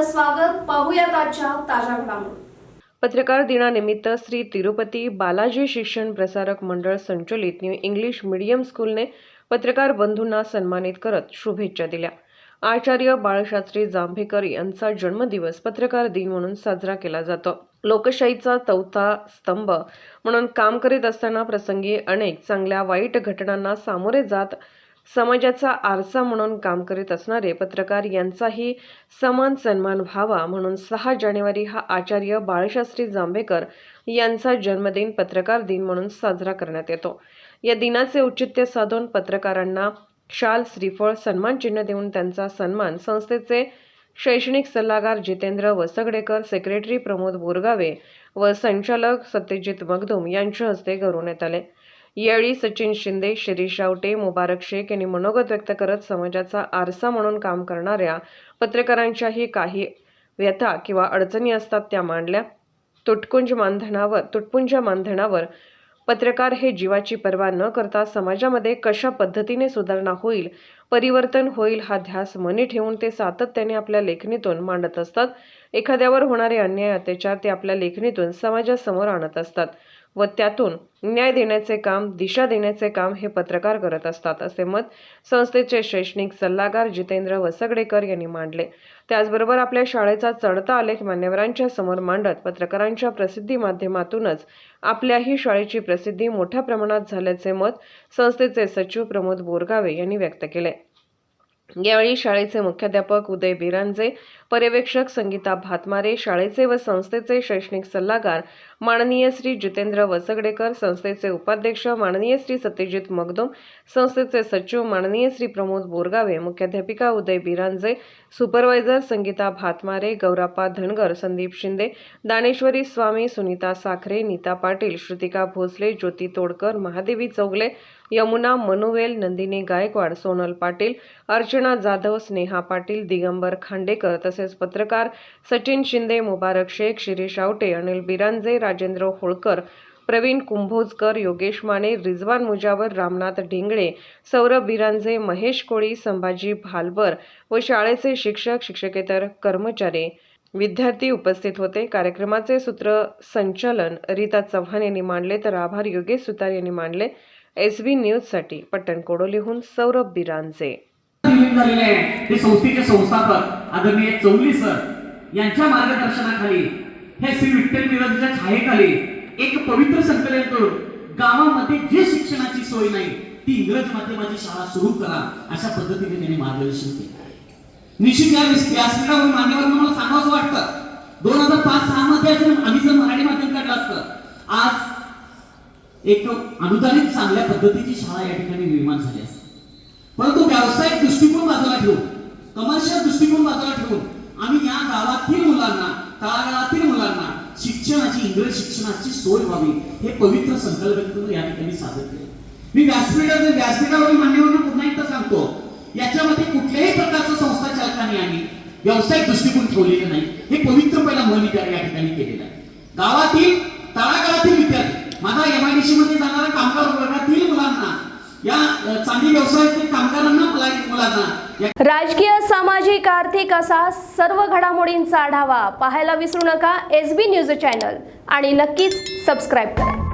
स्वागत. पाहूयात आजच्या ताज्या घडामोडी. पत्रकार दिनानिमित्त श्री तिरुपती बालाजी शिक्षण प्रसारक मंडळ संचलित न्यू इंग्लिश मीडियम स्कूलने पत्रकार बंधूंना सन्मानित करत शुभेच्छा दिल्या. आचार्य बाळशास्त्री जांभेकर यांचा जन्मदिवस पत्रकार दिन म्हणून साजरा केला जातो. लोकशाहीचा चौथा स्तंभ म्हणून काम करीत असताना प्रसंगी अनेक चांगल्या वाईट घटनांना सामोरे जात समाजाचा आरसा म्हणून काम करीत असणारे पत्रकार यांचाही समान सन्मान व्हावा म्हणून 6 जानेवारी हा आचार्य बाळशास्त्री जांभेकर यांचा जन्मदिन पत्रकार दिन म्हणून साजरा करण्यात येतो. या दिनाचे औचित्य साधून पत्रकारांना शाल, श्रीफळ, सन्मान चिन्ह देऊन त्यांचा सन्मान संस्थेचे शैक्षणिक सल्लागार जितेंद्र वसगडेकर, सेक्रेटरी प्रमोद बोरगावे व संचालक सत्यजित मगदूम यांच्या हस्ते गौरवण्यात आले. यावेळी सचिन शिंदे, शिरीष रावटे, मुबारक शेख यांनी मनोगत व्यक्त करत समाजाचा आरसा म्हणून काम करणाऱ्या पत्रकारांच्याही काही व्यथा किंवा अडचणी असतात त्या मांडल्या. तुटपुंज मानधनावर पत्रकार हे जीवाची पर्वा न करता समाजामध्ये कशा पद्धतीने सुधारणा होईल, परिवर्तन होईल हा ध्यास मनी ठेवून ते सातत्याने आपल्या लेखणीतून मांडत असतात. एखाद्यावर होणारे अन्याय, अत्याचार ते आपल्या लेखणीतून समाजासमोर आणत असतात व त्यातून न्याय देण्याचे काम, दिशा देण्याचे काम हे पत्रकार करत असतात, असे मत संस्थेचे शैक्षणिक सल्लागार जितेंद्र वसगडेकर यांनी मांडले. त्याचबरोबर आपल्या शाळेचा चढता आलेख मान्यवरांच्या समोर मांडत पत्रकारांच्या प्रसिद्धी माध्यमातूनच आपल्याही शाळेची प्रसिद्धी मोठ्या प्रमाणात झाल्याचे मत संस्थेचे सचिव प्रमोद बोरगावे यांनी व्यक्त केले. यावेळी शाळेचे मुख्याध्यापक उदय बिरांजे, पर्यवेक्षक संगीता भातमारे, शाळेचे व संस्थेचे शैक्षणिक सल्लागार माननीय श्री जितेंद्र वसगडेकर, संस्थेचे उपाध्यक्ष माननीय श्री सत्यजित मगदूम, संस्थेचे सचिव माननीय श्री प्रमोद बोरगावे, मुख्याध्यापिका उदय बिरांजे, सुपरवायझर संगीता भातमारे, गौराप्पा धनगर, संदीप शिंदे, दानेश्वरी स्वामी, सुनीता साखरे, नीता पाटील, श्रुतिका भोसले, ज्योती तोडकर, महादेवी चौगले, यमुना मनुवेल, नंदिनी गायकवाड, सोनल पाटील, अर्चना जाधव, स्नेहा पाटील, दिगंबर खांडेकर तसेच पत्रकार सचिन शिंदे, मुबारक शेख, शिरीष रावटे, अनिल बिरांजे, राजेंद्र होळकर, प्रवीण कुंभोजकर, योगेश माने, रिजवान मुजावर, रामनाथ ढिंगळे, सौरभ बिरांजे, महेश कोळी, संभाजी भालबर व शाळेचे शिक्षक, शिक्षकेतर कर्मचारी, विद्यार्थी उपस्थित होते. कार्यक्रमाचे सूत्रसंचालन रीता चव्हाण यांनी मांडले तर आभार योगेश सुतार यांनी मांडले. SB न्यूजसाठी पट्टण कोडोलीहून सौरभ बिरांजे. हे संस्थेचे संस्थापक आदरणीय चौगले सर यांच्या मार्गदर्शनाखाली हे श्री विठ्ठल निवासच्या छायेखाली एक पवित्र संकलन करून गावामध्ये जे शिक्षणाची सोय नाही ती इंग्रजी माध्यमाची शाळा सुरू करा अशा पद्धतीने त्यांनी मार्गदर्शन केले. निश्चित या व्यासपीठावर मान्यवर मला सांगावंच वाटतं 2005-6 मध्ये आम्ही जर मराठी माध्यम काढलं असतं आज एक अनुदानित चांगल्या पद्धतीची शाळा या ठिकाणी निर्माण झाली असते. परंतु व्यावसायिक दृष्टिकोन बाजूला ठेवून, कमर्शियल दृष्टिकोन बाजूला ठेवून आम्ही या गावातील मुलांना, तळागाळातील मुलांना शिक्षणाची, इंग्रजी शिक्षणाची सोय व्हावी हे पवित्र संकल्पनेतून या ठिकाणी सादर केले. मी व्यासपीठावरील मान्यवरांना पुन्हा एकदा सांगतो, याच्यामध्ये कुठल्याही प्रकारचं संस्था चालकाने आम्ही व्यावसायिक दृष्टिकोन ठेवलेले नाही. हे पवित्र पहिला मन या ठिकाणी केलेलं आहे. गावातील, तळागाळातील विद्यार्थी, माझा MIDC मध्ये जाणाऱ्या कामगार वर्गातील मुलांना, या चांगली व्यवसायातील कामगारांना, मुलांना राजकीय, सामाजिक, आर्थिक असा सर्व घडामोडींचा आढावा पाहायला विसरू नका SB न्यूज चॅनल आणि नक्कीच सबस्क्राईब करा.